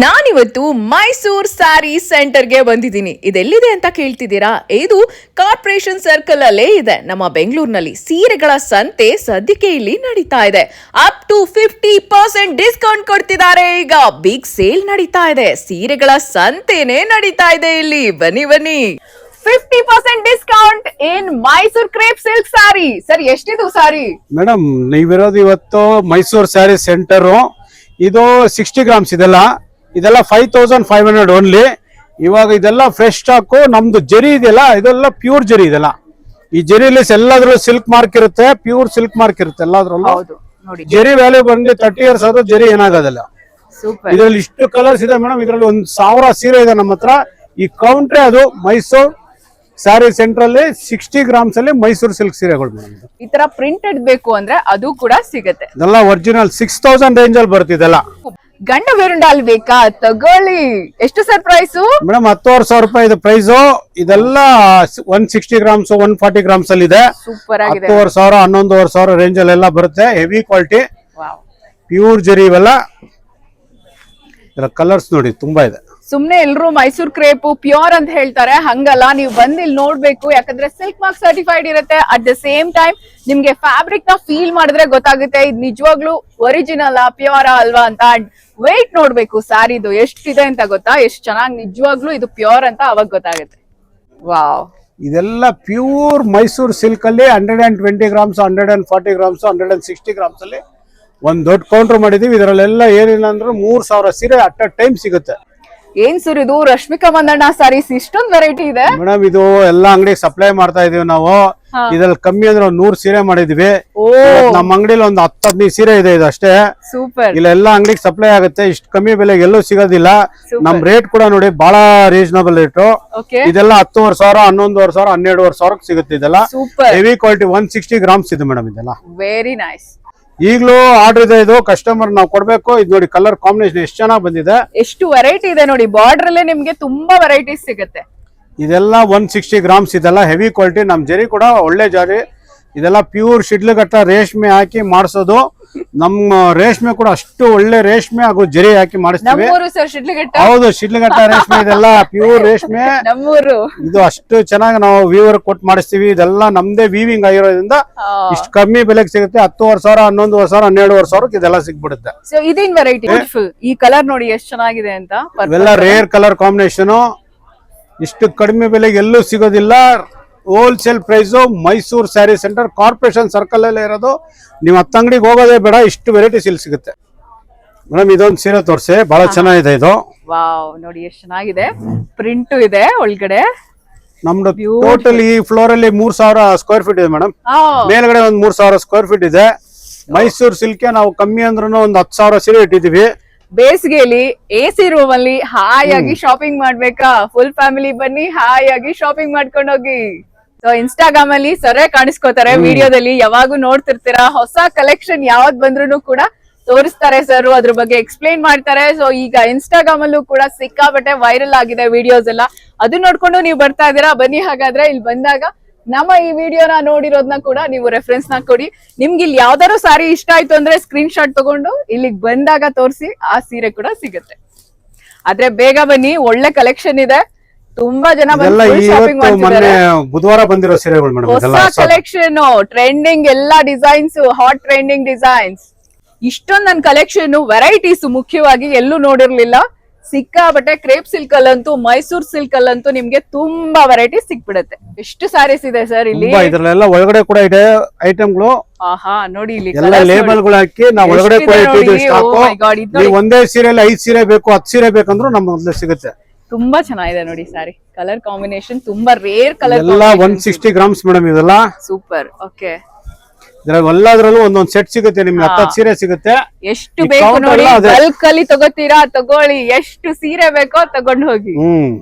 ನಾನಿವತ್ತು ಮೈಸೂರ್ ಸ್ಯಾರಿ ಸೆಂಟರ್ಗೆ ಬಂದಿದ್ದೀನಿ. ಇದೆಲ್ಲಿದೆ ಅಂತ ಕೇಳ್ತಿದ್ದೀರಾ? ಇದು ಕಾರ್ಪೊರೇಷನ್ ಸರ್ಕಲ್ ಅಲ್ಲೇ ಇದೆ, ನಮ್ಮ ಬೆಂಗಳೂರಿನಲ್ಲಿ. ಸೀರೆಗಳ ಸಂತೆ ಸದ್ಯಕ್ಕೆ ಇಲ್ಲಿ ನಡೀತಾ ಇದೆ. ಅಪ್ ಟು 50% ಡಿಸ್ಕೌಂಟ್ ಕೊಡ್ತಿದ್ದಾರೆ. ಈಗ ಬಿಗ್ ಸೇಲ್ ನಡೀತಾ ಇದೆ. ಸೀರೆಗಳ ಸಂತೆನೇ ನಡೀತಾ ಇದೆ ಇಲ್ಲಿ. ಬನ್ನಿ ಬನ್ನಿ. 50% discount in Mysore crepe silk sari. Sir, ಎಷ್ಟಿದು ಸ್ಯಾರಿ? ಮೇಡಮ್, ನೀವಿರೋದು ಇವತ್ತು ಮೈಸೂರ್ ಸ್ಯಾರಿ ಸೆಂಟರ್. ಇದು 60 ಗ್ರಾಮ್ಸ್ ಇದೆಲ್ಲ 5500 ಓನ್ಲಿ. ಇವಾಗ ಇದೆಲ್ಲ ಫ್ರೆಶ್ ಸ್ಟಾಕ್. ನಮ್ದು ಜರಿ ಇದೆಯಲ್ಲ, ಇದೆಲ್ಲ ಪ್ಯೂರ್ ಜರಿ. ಇದೆಲ್ಲ ಈ ಜರಿಲಿ ಎಲ್ಲಾದ್ರೂ ಸಿಲ್ಕ್ ಮಾರ್ಕ್ ಇರುತ್ತೆ, ಪ್ಯೂರ್ ಸಿಲ್ಕ್ ಮಾರ್ಕ್ ಇರುತ್ತೆ ಎಲ್ಲಾದ್ರಲ್ಲೂ. ಜರಿ ವ್ಯಾಲ್ಯೂ ಬಂದು 30 ಇಯರ್ಸ್ ಆದ್ರೂ ಜರಿ ಏನಾಗೋದಿಲ್ಲ. ಇದ್ರಲ್ಲಿ ಇಷ್ಟು ಕಲರ್ಸ್ ಇದೆ ಮೇಡಮ್. ಇದ್ರಲ್ಲಿ 1000 ಸೀರೆ ಇದೆ ನಮ್ಮ ಹತ್ರ. ಈ ಕೌಂಟ್ರೆ ಅದು ಮೈಸೂರ್ ಸ್ಯಾರಿ ಸೆಂಟರ್ ಅಲ್ಲಿ 60 ಗ್ರಾಮ್ಸ್ ಅಲ್ಲಿ ಮೈಸೂರು ಸಿಲ್ಕ್ ಸೀರೆಗಳು ಮೇಡಮ್. ಈ ತರ ಪ್ರಿಂಟೆಡ್ ಬೇಕು ಅಂದ್ರೆ ಅದು ಕೂಡ ಸಿಗುತ್ತೆ. ಇದೆಲ್ಲ ಒರಿಜಿನಲ್ 6000 ರೇಂಜ್ ಅಲ್ಲಿ ಬರ್ತಿದೆಲ್ಲ. ಗಂಡ ಬೇರುಂಡಾಲ್ ಬೇಕಾ? ತಗೊಳ್ಳಿ. ಎಷ್ಟು ಸರ್ ಪ್ರೈಸ್? ಮೇಡಮ್ 10,000 ರೂಪಾಯಿ ಇದು ಪ್ರೈಸ್. ಇದೆಲ್ಲ 160 ಗ್ರಾಮ್ಸ್ 140 ಗ್ರಾಮ್ಸ್ ಅಲ್ಲಿ ಇದೆ. ಸೂಪರ್ ಆಗಿದೆ. 10,500 11,500 ರೇಂಜ್ ಅಲ್ಲಿ ಎಲ್ಲ ಬರುತ್ತೆ. ಹೆವಿ ಕ್ವಾಲಿಟಿ ಪ್ಯೂರ್ ಜರಿ. ಇವೆಲ್ಲ ಕಲರ್ಸ್ ನೋಡಿ ತುಂಬಾ ಇದೆ. ಸುಮ್ನೆ ಎಲ್ರು ಮೈಸೂರ್ ಕ್ರೇಪ್ ಪ್ಯೂರ್ ಅಂತ ಹೇಳ್ತಾರೆ, ಹಂಗಲ್ಲ. ನೀವು ಬಂದ್ ಇಲ್ಲಿ ನೋಡ್ಬೇಕು, ಯಾಕಂದ್ರೆ ಸಿಲ್ಕ್ ಮಾರ್ಕ್ ಸರ್ಟಿಫೈಡ್ ಇರುತ್ತೆ. ಅಟ್ ದ ಸೇಮ್ ಟೈಮ್ ನಿಮ್ಗೆ ಫ್ಯಾಬ್ರಿಕ್ ನ ಫೀಲ್ ಮಾಡಿದ್ರೆ ಗೊತ್ತಾಗುತ್ತೆ ಇದು ನಿಜವಾಗ್ಲೂ ಒರಿಜಿನಲ್ ಪ್ಯೂರ್ ಅಲ್ವಾ ಅಂತ. ವೇಟ್ ನೋಡ್ಬೇಕು ಸ್ಯಾರಿದು ಎಷ್ಟಿದೆ ಅಂತ. ಗೊತ್ತಾ ಎಷ್ಟು ಚೆನ್ನಾಗಿ ನಿಜವಾಗ್ಲೂ ಇದು ಪ್ಯೂರ್ ಅಂತ ಅವಾಗ ಗೊತ್ತಾಗುತ್ತೆ. ವಾವ್, ಇದೆಲ್ಲ ಪ್ಯೂರ್ ಮೈಸೂರ್ ಸಿಲ್ಕ್ ಅಲ್ಲಿ 120 ಗ್ರಾಮ್ಸ್ 140 ಗ್ರಾಮ್ಸ್ 160 ಗ್ರಾಮ್ಸ್ ಅಲ್ಲಿ ಒಂದ್ ದೊಡ್ಡ ಕೌಂಟರ್ ಮಾಡಿದೀವಿ. ಇದರಲ್ಲೆಲ್ಲ ಏನಿಲ್ಲ ಅಂದ್ರೆ 3000 ಸೀರೆ ಅಟ್ ಅ ಟೈಮ್ ಸಿಗುತ್ತೆ. ಏನ್ ಸರ್ ಇದು? ರಶ್ಮಿಕಾ ಮಂದಣ್ಣ ಸಾರೀಸ್ ಇಷ್ಟೊಂದು ವೆರೈಟಿ ಇದೆ ಮೇಡಮ್. ಇದು ಎಲ್ಲಾ ಅಂಗಡಿಗೆ ಸಪ್ಲೈ ಮಾಡ್ತಾ ಇದೀವಿ ನಾವು. ಇದ್ರಲ್ಲಿ ಕಮ್ಮಿ ಅಂದ್ರೆ 100 ಸೀರೆ ಮಾಡಿದ್ವಿ. ನಮ್ಮ ಅಂಗಡಿಲಿ ಒಂದು 10-15 ಸೀರೆ ಇದೆ ಇದು ಅಷ್ಟೇ. ಸೂಪರ್. ಇಲ್ಲ ಎಲ್ಲ ಅಂಗಡಿಗೆ ಸಪ್ಲೈ ಆಗುತ್ತೆ. ಇಷ್ಟು ಕಮ್ಮಿ ಬೆಲೆಗೆ ಎಲ್ಲೂ ಸಿಗೋದಿಲ್ಲ. ನಮ್ ರೇಟ್ ಕೂಡ ನೋಡಿ ಬಹಳ ರೀಸನಬಲ್ ರೇಟ್. ಇದೆಲ್ಲ 10,500 11,500 12,500 ಸಿಗುತ್ತೆ. ಇದೆಲ್ಲ ಹೆವಿ ಕ್ವಾಲಿಟಿ 160 ಗ್ರಾಮ್ಸ್ ಇದೆ ಮೇಡಮ್. ಇದೆಲ್ಲ ವೆರಿ ನೈಸ್. ಈಗಲೂ ಆರ್ಡರ್ ಇದೆ. ಇದು ಕಸ್ಟಮರ್ ನಾವು ಕೊಡ್ಬೇಕು. ಇದು ನೋಡಿ ಕಲರ್ ಕಾಂಬಿನೇಷನ್ ಎಷ್ಟು ಚೆನ್ನಾಗಿ ಬಂದಿದೆ. ಎಷ್ಟು ವೆರೈಟಿ ಇದೆ ನೋಡಿ. ಬಾರ್ಡರ್ ಅಲ್ಲೇ ನಿಮ್ಗೆ ತುಂಬಾ ವೆರೈಟೀಸ್ ಸಿಗುತ್ತೆ. ಇದೆಲ್ಲ 160 ಗ್ರಾಮ್ಸ್. ಇದೆಲ್ಲ ಹೆವಿ ಕ್ವಾಲಿಟಿ. ನಮ್ ಜರಿ ಕೂಡ ಒಳ್ಳೆ ಜರಿ. ಇದೆಲ್ಲ ಪ್ಯೂರ್ ಶಿಡ್ಲಘಟ್ಟ ರೇಷ್ಮೆ ಹಾಕಿ ಮಾಡಿಸೋದು. ನಮ್ಮ ರೇಷ್ಮೆ ಕೂಡ ಅಷ್ಟು ಒಳ್ಳೆ ರೇಷ್ಮೆ ಹಾಗೂ ಜರಿ ಹಾಕಿ ಮಾಡಿಸ್ತೀವಿ. ಹೌದು, ಶಿಡ್ಲಘಟ್ಟ ರೇಷ್ಮೆ. ಇದೆಲ್ಲ ಪ್ಯೂರ್ ರೇಷ್ಮೆ. ಇದು ಅಷ್ಟು ಚೆನ್ನಾಗಿ ನಾವು ವೀವರ್ ಕೊಟ್ಟು ಮಾಡಿಸ್ತೀವಿ. ಇದೆಲ್ಲ ನಮ್ದೇ ವೀವಿಂಗ್ ಆಗಿರೋದ್ರಿಂದ ಇಷ್ಟು ಕಮ್ಮಿ ಬೆಲೆಗೆ ಸಿಗುತ್ತೆ. 10,500 11,500 12,500 ಇದೆಲ್ಲ ಸಿಗ್ಬಿಡುತ್ತೆ. ಇದೇನ್ ವೆರೈಟಿ? ಈ ಕಲರ್ ನೋಡಿ ಎಷ್ಟು ಚೆನ್ನಾಗಿದೆ ಅಂತ. ಇವೆಲ್ಲ ರೇರ್ ಕಲರ್ ಕಾಂಬಿನೇಷನ್. ಇಷ್ಟು ಕಡಿಮೆ ಬೆಲೆಗೆ ಎಲ್ಲೂ ಸಿಗೋದಿಲ್ಲ. Wholesale price Mysore sari centre corporation circle ಅಲ್ಲೇ ಇರೋದು. ನೀವು 10 ಅಂಗಡಿಗೆ ಹೋಗೋದೇ ಬೇಡ, ಇಷ್ಟು ವೆರೈಟೀಸ್ ಇಲ್ಲಿ ಸಿಗುತ್ತೆ ಮೇಡಮ್. ಇದೊಂದು ಸೀರೆ ತೋರಿಸಿ, ಬಹಳ ಚೆನ್ನಾಗಿದೆ ಇದು. ವಾವ್, ನೋಡಿ ಎಷ್ಟು ಚೆನ್ನಾಗಿದೆ. ಪ್ರಿಂಟ್ ಇದೆ ಒಳಗಡೆ. ನಮ್ದು ಟೋಟಲ್ ಈ ಫ್ಲೋರ್ ಅಲ್ಲಿ 3000 ಸ್ಕ್ವೇರ್ ಫೀಟ್ ಇದೆ ಮೇಡಮ್. ಮೇಲ್ಗಡೆ ಒಂದು 3000 ಸ್ಕ್ವೇರ್ ಫೀಟ್ ಇದೆ. ಮೈಸೂರ್ ಸಿಲ್ಕ್ ನಾವು ಕಮ್ಮಿ ಅಂದ್ರೂ ಒಂದು 10,000 ಸೀರೆ ಇಟ್ಟಿದೀವಿ. ಬೇಸಿಗೆಯಲ್ಲಿ AC ರೂಮ್ ಅಲ್ಲಿ ಹಾಯಾಗಿ ಶಾಪಿಂಗ್ ಮಾಡ್ಬೇಕಾ? ಫುಲ್ ಫ್ಯಾಮಿಲಿ ಬನ್ನಿ, ಹಾಯಾಗಿ ಶಾಪಿಂಗ್ ಮಾಡ್ಕೊಂಡು ಹೋಗಿ. ಸೊ ಇನ್ಸ್ಟಾಗ್ರಾಮ್ ಅಲ್ಲಿ ಸರೇ ಕಾಣಿಸ್ಕೋತಾರೆ, ವಿಡಿಯೋದಲ್ಲಿ ಯಾವಾಗೂ ನೋಡ್ತಿರ್ತೀರಾ. ಹೊಸ ಕಲೆಕ್ಷನ್ ಯಾವ್ದು ಬಂದ್ರು ಕೂಡ ತೋರಿಸ್ತಾರೆ ಸರ್, ಅದ್ರ ಬಗ್ಗೆ ಎಕ್ಸ್ಪ್ಲೈನ್ ಮಾಡ್ತಾರೆ. ಸೊ ಈಗ ಇನ್ಸ್ಟಾಗ್ರಾಮ್ ಅಲ್ಲೂ ಕೂಡ ಸಿಕ್ಕಾಪಟ್ಟೆ ವೈರಲ್ ಆಗಿದೆ ವಿಡಿಯೋಸ್ ಎಲ್ಲ. ಅದು ನೋಡ್ಕೊಂಡು ನೀವು ಬರ್ತಾ ಇದೀರಾ. ಬನ್ನಿ, ಹಾಗಾದ್ರೆ ಇಲ್ಲಿ ಬಂದಾಗ ನಮ್ಮ ಈ ವಿಡಿಯೋನ ನೋಡಿರೋದನ್ನ ಕೂಡ ನೀವು ರೆಫರೆನ್ಸ್ ನ ಕೊಡಿ. ನಿಮ್ಗೆ ಇಲ್ಲಿ ಯಾವ್ದಾದ್ರು ಸಾರಿ ಇಷ್ಟ ಆಯ್ತು ಅಂದ್ರೆ ಸ್ಕ್ರೀನ್ ಶಾಟ್ ತಗೊಂಡು ಇಲ್ಲಿಗೆ ಬಂದಾಗ ತೋರಿಸಿ, ಆ ಸೀರೆ ಕೂಡ ಸಿಗುತ್ತೆ. ಆದ್ರೆ ಬೇಗ ಬನ್ನಿ, ಒಳ್ಳೆ ಕಲೆಕ್ಷನ್ ಇದೆ. ತುಂಬಾ ಜನ ಶಾಪಿಂಗ್ ಮಾಡ್ತಿದ್ದಾರೆ. ಬುಧವಾರ ಬಂದಿರೋ ಸೀರೆಗಳು ಮೇಡಮ್. ಹೊಸ ಕಲೆಕ್ಷನ್, ಟ್ರೆಂಡಿಂಗ್ ಎಲ್ಲಾ ಡಿಸೈನ್ಸ್, ಹಾಟ್ ಟ್ರೆಂಡಿಂಗ್ ಡಿಸೈನ್ಸ್. ಇಷ್ಟೊಂದು ನನ್ನ ಕಲೆಕ್ಷನ್ ವೆರೈಟೀಸ್ ಮುಖ್ಯವಾಗಿ ಎಲ್ಲೂ ನೋಡಿರ್ಲಿಲ್ಲ. ಸಿಕ್ಕಾಬಟ್ಟೆ ಕ್ರೇಪ್ ಸಿಲ್ಕ್ ಅಲ್ಲಂತೂ, ಮೈಸೂರ್ ಸಿಲ್ಕ್ ಅಲ್ಲಂತೂ ನಿಮ್ಗೆ ತುಂಬಾ ವೆರೈಟಿ ಸಿಕ್ಬಿಡುತ್ತೆ. ಎಷ್ಟು ಸ್ಯಾರೀಸ್ ಇದೆ ಸರ್ ಇಲ್ಲಿ. ಇದ್ರಲ್ಲೆಲ್ಲ ಒಳಗಡೆ ಕೂಡ ಇದೆ ಐಟಮ್ಗಳು. ನೋಡಿ ಇಲ್ಲಿ ಎಲ್ಲ ಲೇಬಲ್ ಗಳು ಹಾಕಿ ನಾವು ಒಳಗಡೆ ಕೂಡ ಇಟ್ಟಿದ್ದೀವಿ. ಒಂದೇ ಸೀರೆಯಲ್ಲಿ 5 ಸೀರೆ ಬೇಕು 10 ಸೀರೆ ಬೇಕಂದ್ರೂ ನಮ್ಮ ಮೊದಲೇ ಸಿಗುತ್ತೆ. ತುಂಬಾ ಚೆನ್ನಾಗಿದೆ ನೋಡಿ ಸ್ಯಾರಿ. ಕಲರ್ ಕಾಂಬಿನೇಷನ್ ತುಂಬಾ ರೇರ್ ಕಲರ್. ಎಲ್ಲ 160 ಗ್ರಾಮ್ಸ್ ಮೇಡಮ್. ಇದೆಲ್ಲ ಸೂಪರ್. ಓಕೆ, ಎಲ್ಲದ್ರಲ್ಲೂ ಒಂದೊಂದ್ ಸೆಟ್ ಸಿಗುತ್ತೆ ನಿಮ್ಗೆ. 10 ಸೀರೆ ಸಿಗುತ್ತೆ. ಎಷ್ಟು ಬೇಕು ನೋಡಿ. ಬಲ್ಕ್ ಅಲ್ಲಿ ತಗೋತೀರಾ, ತಗೊಳ್ಳಿ. ಎಷ್ಟು ಸೀರೆ ಬೇಕೋ ತಗೊಂಡು ಹೋಗಿ.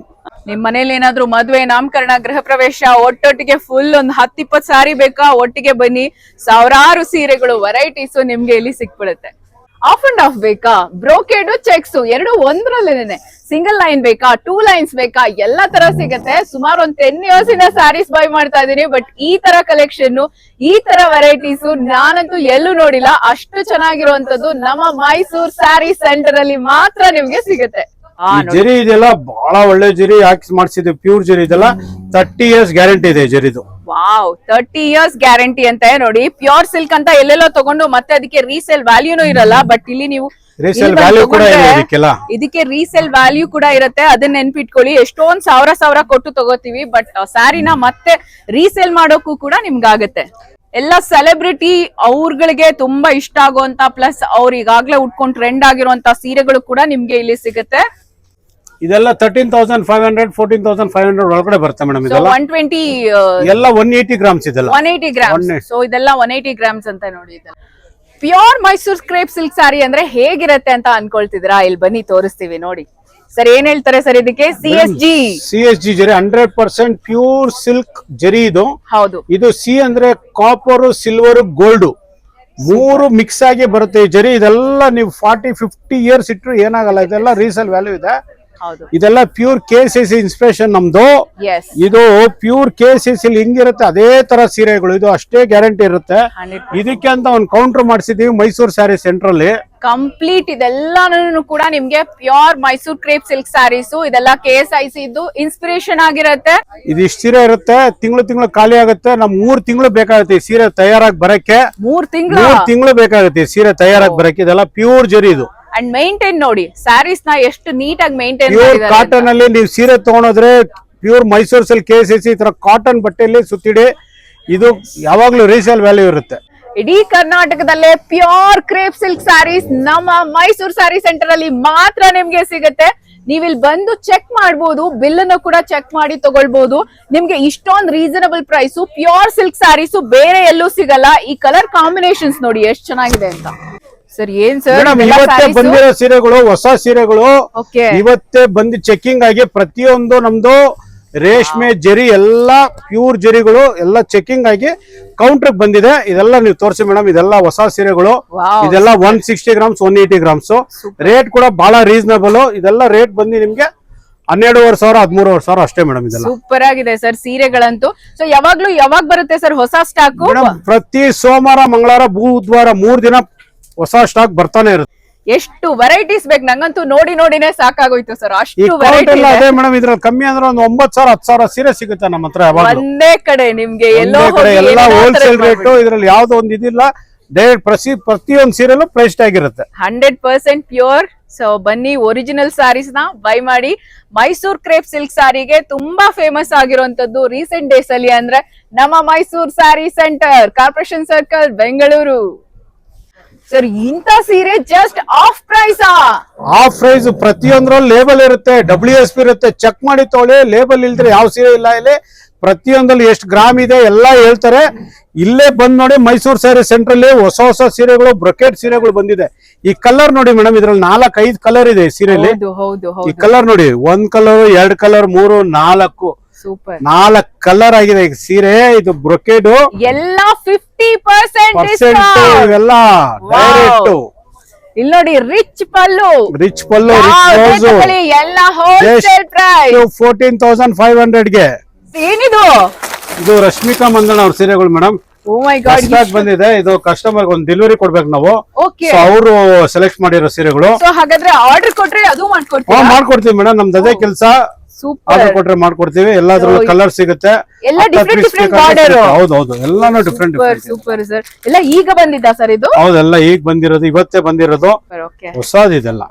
ನಿಮ್ ಮನೇಲಿ ಏನಾದ್ರು ಮದ್ವೆ, ನಾಮಕರಣ, ಗೃಹ ಪ್ರವೇಶ, ಒಟ್ಟೊಟ್ಟಿಗೆ ಫುಲ್ ಒಂದು 10-20 ಸಾರಿ ಬೇಕಾ? ಒಟ್ಟಿಗೆ ಬನ್ನಿ, ಸಾವಿರಾರು ಸೀರೆಗಳು ವೆರೈಟೀಸ್ ನಿಮ್ಗೆ ಇಲ್ಲಿ ಸಿಕ್ಬಿಡುತ್ತೆ. ಆಫ್ ಅಂಡ್ ಆಫ್ ಬೇಕಾ, ಬ್ರೋಕೆಡ್ ಚೆಕ್ಸ್ ಎರಡು ಒಂದ್ರಲ್ಲೇನೆ, ಸಿಂಗಲ್ ಲೈನ್ ಬೇಕಾ, 2 ಲೈನ್ಸ್ ಬೇಕಾ, ಎಲ್ಲಾ ತರ ಸಿಗತ್ತೆ. ಸುಮಾರು ಒಂದ್ 10 years ಇಂದ ಸ್ಯಾರೀಸ್ ಬೈ ಮಾಡ್ತಾ ಇದೀನಿ, ಬಟ್ ಈ ತರ ಕಲೆಕ್ಷನ್, ಈ ತರ ವೆರೈಟೀಸ್ ನಾನಂತೂ ಎಲ್ಲೂ ನೋಡಿಲ್ಲ. ಅಷ್ಟು ಚೆನ್ನಾಗಿರುವಂತದ್ದು ನಮ್ಮ ಮೈಸೂರ್ ಸ್ಯಾರಿ ಸೆಂಟರ್ ಅಲ್ಲಿ ಮಾತ್ರ ನಿಮ್ಗೆ ಸಿಗತ್ತೆ. ಜರಿ ಇದೆಲ್ಲ ಬಹಳ ಒಳ್ಳೆ ಜರಿ ಹಾಕಿ ಮಾಡಿಸಿದ್ವಿ, ಪ್ಯೂರ್ ಜರಿ ಇದೆಲ್ಲ 30 years ಗ್ಯಾರಂಟಿ ಇದೆ ಜರಿದು. ವಾವ್, 30 years ಗ್ಯಾರಂಟಿ ಅಂತ ನೋಡಿ. ಪ್ಯೂರ್ ಸಿಲ್ಕ್ ಅಂತ ಎಲ್ಲೆಲ್ಲೋ ತಗೊಂಡು ಮತ್ತೆ ಅದಕ್ಕೆ ರೀಸೇಲ್ ವ್ಯಾಲ್ಯೂನು ಇರಲ್ಲ, ಬಟ್ ಇಲ್ಲಿ ನೀವು ರೀಸೇಲ್ ವ್ಯಾಲ್ಯೂ ಕೂಡ ಇದೆ ಇದಕ್ಕೆಲ್ಲ. ಇದಕ್ಕೆ ರೀಸೇಲ್ ವ್ಯಾಲ್ಯೂ ಕೂಡ ಇರುತ್ತೆ, ಅದನ್ನ ನೆನ್ಪಿಟ್ಕೊಳ್ಳಿ. ಎಷ್ಟೊಂದ್ ಸಾವಿರ ಕೊಟ್ಟು ತಗೋತೀವಿ, ಬಟ್ ಸ್ಯಾರಿನ ಮತ್ತೆ ರೀಸೇಲ್ ಮಾಡೋಕು ಕೂಡ ನಿಮ್ಗಾಗತ್ತೆ. ಎಲ್ಲ ಸೆಲೆಬ್ರಿಟಿ ಅವ್ರಗಳಿಗೆ ತುಂಬಾ ಇಷ್ಟ ಆಗುವಂತ, ಪ್ಲಸ್ ಅವ್ರು ಈಗಾಗ್ಲೇ ಉಟ್ಕೊಂಡ್ ಟ್ರೆಂಡ್ ಆಗಿರುವಂತ ಸೀರೆಗಳು ಕೂಡ ನಿಮ್ಗೆ ಇಲ್ಲಿ ಸಿಗುತ್ತೆ. ಇದೆಲ್ಲ 13,500 14,500 ಒಳಗಡೆ ಬರುತ್ತೆ ಮೇಡಮ್. ಇದೆಲ್ಲ 120 ಎಲ್ಲ 180 ಗ್ರಾಮ್ಸ್ ಇದೆಲ್ಲ 180 ಗ್ರಾಮ್ಸ್. ಸೊ ಇದೆಲ್ಲ 180 ಗ್ರಾಮ್ಸ್ ಅಂತ ನೋಡಿ. ಇದೆಲ್ಲ ಪ್ಯೂರ್ ಮೈಸೂರ್ ಕ್ರೇಪ್ ಸಿಲ್ಕ್ ಸಾರಿ ಅಂದ್ರೆ ಹೇಗಿರತ್ತೆ ಅಂತ ಅನ್ಕೊಳ್ತಿದ್ರಾ? ಇಲ್ಲಿ ಬನ್ನಿ ತೋರಿಸ್ತೀವಿ ನೋಡಿ. ಸರ್ ಏನ್ ಹೇಳ್ತಾರೆ ಸರ್ ಇದಕ್ಕೆ? CSG ಜರಿ 100% ಪ್ಯೂರ್ ಸಿಲ್ಕ್ ಜರಿ ಇದು. ಹೌದು. ಇದು ಸಿ ಅಂದ್ರೆ ಕಾಪರ್, ಸಿಲ್ವರ್, ಗೋಲ್ಡ್ ಮೂರು ಮಿಕ್ಸ್ ಆಗಿ ಬರುತ್ತೆ ಈ ಜರಿ. ಇದೆಲ್ಲ ನೀವು 40-50 years ಇಟ್ರು ಏನಾಗಲ್ಲ. ಇದೆಲ್ಲ ರೀಸೇಲ್ ವ್ಯಾಲ್ಯೂ ಇದೆ. ಇದೆಲ್ಲ ಪ್ಯೂರ್ KCC ಇನ್ಸ್ಪಿರೇಷನ್ ನಮ್ದು. ಇದು ಪ್ಯೂರ್ KCC ಹಿಂಗಿರುತ್ತೆ ಅದೇ ತರ ಸೀರೆಗಳು, ಇದು ಅಷ್ಟೇ ಗ್ಯಾರಂಟಿ ಇರುತ್ತೆ. ಇದಕ್ಕೆ ಅಂತ ಒಂದು ಕೌಂಟರ್ ಮಾಡಿಸಿದೀವಿ ಮೈಸೂರ್ ಸ್ಯಾರಿ ಸೆಂಟರ್ ಅಲ್ಲಿ. ಕಂಪ್ಲೀಟ್ ಇದೆಲ್ಲಾನು ಕೂಡ ನಿಮ್ಗೆ pure Mysore crepe silk saris. ಇದೆಲ್ಲ KSIC ಇದ್ದು ಇನ್ಸ್ಪಿರೇಷನ್ ಆಗಿರುತ್ತೆ. ಇದಿಷ್ಟು ಸೀರೆ ಇರುತ್ತೆ, ತಿಂಗಳು ಖಾಲಿ ಆಗುತ್ತೆ. ನಮ್ 3 ತಿಂಗಳು ಬೇಕಾಗುತ್ತೆ ಈ ಸೀರೆ ತಯಾರಾಗಿ ಬರಕ್ಕೆ. 3 ತಿಂಗಳು ಬೇಕಾಗುತ್ತೆ ಈ ಸೀರೆ ತಯಾರಾಗಿ ಬರಕ್ಕೆ. ಇದೆಲ್ಲ ಪ್ಯೂರ್ ಜರಿ ಇದು. ಅಂಡ್ ಮೇಂಟೈನ್ ನೋಡಿ, ಸ್ಯಾರೀಸ್ ನ ಎಷ್ಟು ನೀಟಾಗಿ ಮೇಂಟೈನ್ ಪ್ಯೂರ್ ಕಾಟನ್ ಅಲ್ಲಿ ನೀವು ಸೀರೆ ತಗೊಂಡ್ರೆ ಪ್ಯೂರ್ ಮೈಸೂರ್ ಸಿಲ್ಕ್ KCC ಈ ತರ ಕಾಟನ್ ಬಟ್ಟೆಯಲ್ಲಿ ಸುತ್ತಿಡಿ. ಇದು ಯಾವಾಗ್ಲೂ ರೀಸೇಲ್ ವ್ಯಾಲ್ಯೂ ಇರುತ್ತೆ. ಇಡೀ ಕರ್ನಾಟಕದಲ್ಲೇ ಪ್ಯೂರ್ ಕ್ರೇಪ್ ಸಿಲ್ಕ್ ಸ್ಯಾರೀಸ್ ನಮ್ಮ ಮೈಸೂರ್ ಸ್ಯಾರಿ ಸೆಂಟರ್ ಅಲ್ಲಿ ಮಾತ್ರ ನಿಮ್ಗೆ ಸಿಗುತ್ತೆ. ನೀವಿಲ್ಲಿ ಬಂದು ಚೆಕ್ ಮಾಡಬಹುದು, ಬಿಲ್ ಅನ್ನು ಕೂಡ ಚೆಕ್ ಮಾಡಿ ತಗೊಳ್ಬಹುದು. ನಿಮ್ಗೆ ಇಷ್ಟೊಂದು reasonable price pure silk saris ಬೇರೆ ಎಲ್ಲೂ ಸಿಗಲ್ಲ. ಈ ಕಲರ್ ಕಾಂಬಿನೇಷನ್ಸ್ ನೋಡಿ ಎಷ್ಟು ಚೆನ್ನಾಗಿದೆ ಅಂತ. ಸರ್ ಏನ್ ಸರ್ ಇವತ್ತೇ ಬಂದಿರೋ ಸೀರೆಗಳು, ಹೊಸ ಸೀರೆಗಳು ಇವತ್ತೇ ಬಂದು ಚೆಕಿಂಗ್ ಆಗಿ ಪ್ರತಿಯೊಂದು ನಮ್ದು ರೇಷ್ಮೆ ಜರಿ ಎಲ್ಲ ಪ್ಯೂರ್ ಜರಿಗಳು ಎಲ್ಲ ಚೆಕಿಂಗ್ ಆಗಿ ಕೌಂಟರ್ ಬಂದಿದೆ. ಇದೆಲ್ಲ ನೀವು ತೋರಿಸಿ ಮೇಡಮ್. ಇದೆಲ್ಲ ಹೊಸ ಸೀರೆಗಳು. ಇದೆಲ್ಲ 160 ಗ್ರಾಮ್ಸ್ 180 ಗ್ರಾಮ್ಸ್. ರೇಟ್ ಕೂಡ ಬಹಳ ರೀಸನಬಲ್. ಇದೆಲ್ಲ ರೇಟ್ ಬಂದು ನಿಮ್ಗೆ 12,500 13,000 ಅಷ್ಟೇ ಮೇಡಮ್. ಇದೆಲ್ಲ ಸೂಪರ್ ಆಗಿದೆ ಸರ್ ಸೀರೆಗಳಂತೂ. ಸೊ ಯಾವಾಗ ಬರುತ್ತೆ ಸರ್ ಹೊಸ ಸ್ಟಾಕ್? ಪ್ರತಿ ಸೋಮವಾರ, ಮಂಗಳವಾರ, ಬುಧವಾರ 3 ದಿನ ಹೊಸ ಸ್ಟಾಕ್ ಬರ್ತಾನೆ ಇರುತ್ತೆ. ಎಷ್ಟು ವೆರೈಟೀಸ್ ಬೇಕು, ನಂಗಂತೂ ನೋಡಿನೇ ಸಾಕಾಗೋಯ್ತು ಸರ್. ಅಷ್ಟು ವೆರೈಟಿ ಅದೇ ಮೇಡಮ್. ಇದ್ರಲ್ಲಿ ಕಮ್ಮಿ ಅಂದ್ರೆ ಒಂದು 9,000 10,000 ಸೀರೆ ಸಿಗುತ್ತೆ ನಮ್ಮ ಹತ್ರ. ಒಂದೇ ಕಡೆ ನಿಮ್ಗೆ ಎಲ್ಲ ಹೋಲ್ಸೇಲ್ ರೇಟ್. ಇದ್ರಲ್ಲಿ ಯಾವ್ದೋ ಒಂದು ಇದಿಲ್ಲ. ಡೈರೆಕ್ಟ್ ಪ್ರತಿಯೊಂದು ಸೀರೆಲ್ಲೂ ಪ್ರೈಸ್ ಆಗಿರುತ್ತೆ. 100% ಪ್ಯೂರ್. ಸೊ ಬನ್ನಿ, ಒರಿಜಿನಲ್ ಸ್ಯಾರೀಸ್ ನ ಬೈ ಮಾಡಿ. ಮೈಸೂರ್ ಕ್ರೇಪ್ ಸಿಲ್ಕ್ ಸಾರಿಗೆ ತುಂಬಾ ಫೇಮಸ್ ಆಗಿರುವಂತದ್ದು ರೀಸೆಂಟ್ ಡೇಸ್ ಅಲ್ಲಿ ಅಂದ್ರೆ ನಮ್ಮ Mysore sari centre, corporation circle, Bengaluru. Sir ಇಂತ ಸೀರೆ ಜಸ್ಟ್ ಆಫ್ ಪ್ರೈಸ್ ಪ್ರತಿಯೊಂದ್ರಲ್ಲಿ ಲೇಬಲ್ ಇರುತ್ತೆ, WSP ಇರುತ್ತೆ. ಚೆಕ್ ಮಾಡಿ ತೊಗೊಳ್ಳಿ. ಲೇಬಲ್ ಇಲ್ದ್ರೆ ಯಾವ ಸೀರೆ ಇಲ್ಲ. ಇಲ್ಲಿ ಪ್ರತಿಯೊಂದಲ್ಲಿ ಎಷ್ಟು ಗ್ರಾಮ್ ಇದೆ ಎಲ್ಲ ಹೇಳ್ತಾರೆ. ಇಲ್ಲೇ ಬಂದ್ ನೋಡಿ, ಮೈಸೂರ್ ಸ್ಯಾರಿ ಸೆಂಟರ್ ಅಲ್ಲಿ ಹೊಸ ಸೀರೆಗಳು, ಬ್ರೊಕೆಟ್ ಸೀರೆಗಳು ಬಂದಿದೆ. ಈ ಕಲರ್ ನೋಡಿ ಮೇಡಮ್, ಇದ್ರಲ್ಲಿ 4-5 ಕಲರ್ ಇದೆ ಈ ಸೀರೆಯಲ್ಲಿ. ಈ ಕಲರ್ ನೋಡಿ, 1 ಕಲರ್, 2 ಕಲರ್, 3, 4 ಸೂಪರ್ 4 ಕಲರ್ ಆಗಿದೆ ಈ ಸೀರೆ. ಇದು ಬ್ರೊಕೆಡ್ ಎಲ್ಲ 50% ಇವೆಲ್ಲ ಡೈರೆಕ್ಟ್. ಇಲ್ಲಿ ನೋಡಿ, ರಿಚ್ ಪಲ್ಲು, ರಿಚ್ ಬ್ಲೌಸ್ ಎಲ್ಲ ಹೋಲ್ಸೇಲ್ ಪ್ರೈಸ್ 14,500 ಗೆ. ಏನಿದು? ಇದು ರಶ್ಮಿಕಾ ಮಂದಣ್ಣ ಅವ್ರ ಸೀರೆಗಳು ಮೇಡಮ್. ಓ ಮೈ ಗಾಡ್, ಬಂದಿದೆ. ಇದು ಕಸ್ಟಮರ್ ಒಂದು ಡೆಲಿವರಿ ಕೊಡ್ಬೇಕು ನಾವು. ಅವರು ಸೆಲೆಕ್ಟ್ ಮಾಡಿರೋ ಸೀರೆಗಳು. ಹಾಗಾದ್ರೆ ಆರ್ಡರ್ ಕೊಟ್ರೆ ಅದು ಮಾಡ್ಕೊಡ್ತೀವಿ ಮೇಡಮ್. ನಮ್ದು ಅದೇ ಕೆಲಸ. ಆರ್ಡರ್ ಕೊಟ್ರೆ ಮಾಡ್ಕೊಡ್ತೀವಿ. ಎಲ್ಲಾದ್ರೂ ಕಲರ್ ಸಿಗುತ್ತೆ. ಹೌದೌದು, ಎಲ್ಲಾನು ಡಿಫ್ರೆಂಟ್. Super sir. ಎಲ್ಲ ಈಗ ಬಂದಿದ್ದ ಸರ್ ಇದು? ಹೌದೆಲ್ಲ ಈಗ ಬಂದಿರೋದು, ಇವತ್ತೇ ಬಂದಿರೋದು. ಹೊಸದು ಇದೆಲ್ಲ.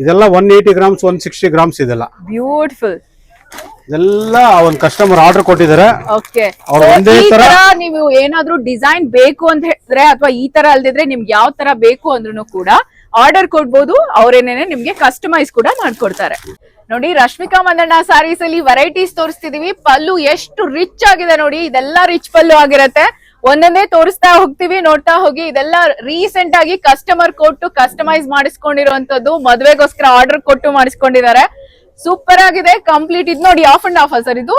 ಇದೆಲ್ಲ 180 ಗ್ರಾಮ್ಸ್ 160 ಗ್ರಾಮ್ಸ್ ಇದೆಲ್ಲ. ಬ್ಯೂಟಿಫುಲ್. ಇದೆಲ್ಲ ಒಂದ್ ಕಸ್ಟಮರ್ ಆರ್ಡರ್ ಕೊಟ್ಟಿದ್ದಾರೆ. ನೀವು ಏನಾದ್ರೂ ಡಿಸೈನ್ ಬೇಕು ಅಂತ ಹೇಳಿದ್ರೆ, ಅಥವಾ ಈ ತರ ಅಲ್ದಿದ್ರೆ ನಿಮ್ಗೆ ಯಾವ ತರ ಬೇಕು ಅಂದ್ರೂ ಕೂಡ ಆರ್ಡರ್ ಕೊಡ್ಬೋದು. ಅವ್ರೇನೇನೆ ನಿಮ್ಗೆ ಕಸ್ಟಮೈಸ್ ಕೂಡ ಮಾಡ್ಕೊಡ್ತಾರೆ. ನೋಡಿ, ರಶ್ಮಿಕಾ ಮಂದಣ್ಣ ಸಾರೀಸ್ ಅಲ್ಲಿ ವೆರೈಟೀಸ್ ತೋರಿಸ್ತಿದೀವಿ. ಪಲ್ಲು ಎಷ್ಟು ರಿಚ್ ಆಗಿದೆ ನೋಡಿ. ಇದೆಲ್ಲ ರಿಚ್ ಪಲ್ಲು ಆಗಿರತ್ತೆ. ಒಂದೊಂದೇ ತೋರಿಸ್ತಾ ಹೋಗ್ತೀವಿ, ನೋಡ್ತಾ ಹೋಗಿ. ಇದೆಲ್ಲ ರೀಸೆಂಟ್ ಆಗಿ ಕಸ್ಟಮರ್ ಕೊಟ್ಟು ಕಸ್ಟಮೈಸ್ ಮಾಡಿಸ್ಕೊಂಡಿರುವಂತದ್ದು. ಮದ್ವೆಗೋಸ್ಕರ ಆರ್ಡರ್ ಕೊಟ್ಟು ಮಾಡಿಸ್ಕೊಂಡಿದ್ದಾರೆ. ಸೂಪರ್ ಆಗಿದೆ ಕಂಪ್ಲೀಟ್. ಇದು ನೋಡಿ, ಆಫ್ ಅಂಡ್ ಆಫ್ ಸರ್ ಇದು?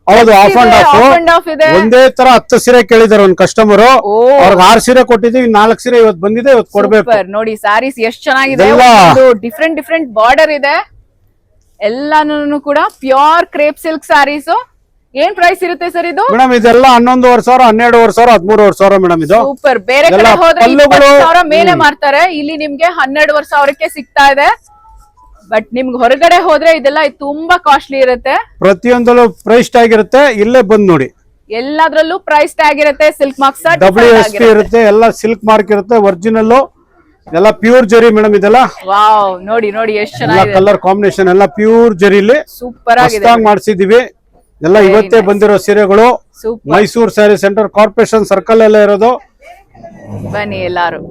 ಹೌದು, ಆಫ್ ಅಂಡ್ ಆಫ್ ಇದೆ. ಒಂದೇ ತರ 10 ಸೀರೆ ಕೇಳಿದಾರೆ ಒಂದ್ ಕಸ್ಟಮರ್, ಓ. ಅವ್ರಿಗೆ 6 ಸೀರೆ ಕೊಟ್ಟಿದೀವಿ, 4 ಸೀರೆ ಇವತ್ತು ಬಂದಿದೆ, ಇವತ್ತು ಕೊಡ್ಬೇಕು. Super. ನೋಡಿ ಸ್ಯಾರೀಸ್ ಎಷ್ಟ್ ಚೆನ್ನಾಗಿದೆ, ಡಿಫ್ರೆಂಟ್ ಡಿಫ್ರೆಂಟ್ ಬಾರ್ಡರ್ ಇದೆ, ಎಲ್ಲಾನು ಕೂಡ ಪ್ಯೂರ್ ಕ್ರೇಪ್ ಸಿಲ್ಕ್ ಸ್ಯಾರೀಸ್. ಏನ್ ಪ್ರೈಸ್ ಇರುತ್ತೆ ಸರ್ ಇದು? ಮೇಡಮ್ ಇದೆಲ್ಲ 11,500, 12,500, 13,500 ಮೇಡಮ್ ಇದು. ಸೂಪರ್. ಬೇರೆ ಕಡೆ ಹೋದ್ರೆ 20,000 ಮೇಲೆ ಮಾರ್ತಾರೆ, ಇಲ್ಲಿ ನಿಮ್ಗೆ 12,500ಕ್ಕೆ ಸಿಗ್ತಾ ಇದೆ. ಬಟ್ ನಿಮ್ಗೆ ಹೊರಗಡೆ ಹೋದ್ರೆ ಇದೆಲ್ಲ ತುಂಬಾ ಕಾಸ್ಟ್ಲಿ ಇರುತ್ತೆ. ಪ್ರತಿಯೊಂದಲ್ಲೂ ಪ್ರೈಸ್ ಟ್ಯಾಗ್ ಇರುತ್ತೆ, ಇಲ್ಲೇ ಬಂದ್ ನೋಡಿ. ಎಲ್ಲದ್ರಲ್ಲೂ ಪ್ರೈಸ್ ಟ್ಯಾಗ್ ಇರುತ್ತೆ, ಸಿಲ್ಕ್ ಮಾರ್ಕ್ಸ್ WSP ಇರುತ್ತೆ, ಎಲ್ಲ ಸಿಲ್ಕ್ ಮಾರ್ಕ್ ಇರುತ್ತೆ, ಒರಿಜಿನಲ್ ಎಲ್ಲ ಪ್ಯೂರ್ ಜರಿ ಮೇಡಮ್ ಇದೆಲ್ಲ. ವಾವ್, ನೋಡಿ ನೋಡಿ ಎಷ್ಟು ಚೆನ್ನಾಗಿದೆ, ಕಲರ್ ಕಾಂಬಿನೇಷನ್ ಎಲ್ಲ ಪ್ಯೂರ್ ಜರಿಲಿ ಸೂಪರ್ ಆಗಿದೆ. ಮಾಡಿಸಿದೀವಿ ಎಲ್ಲ. ಇವತ್ತೇ ಬಂದಿರೋ ಸೀರೆಗಳು, super. Mysuru sari centre corporation circle ಎಲ್ಲ ಇರೋದು. ಬನ್ನಿ ಎಲ್ಲಾರು.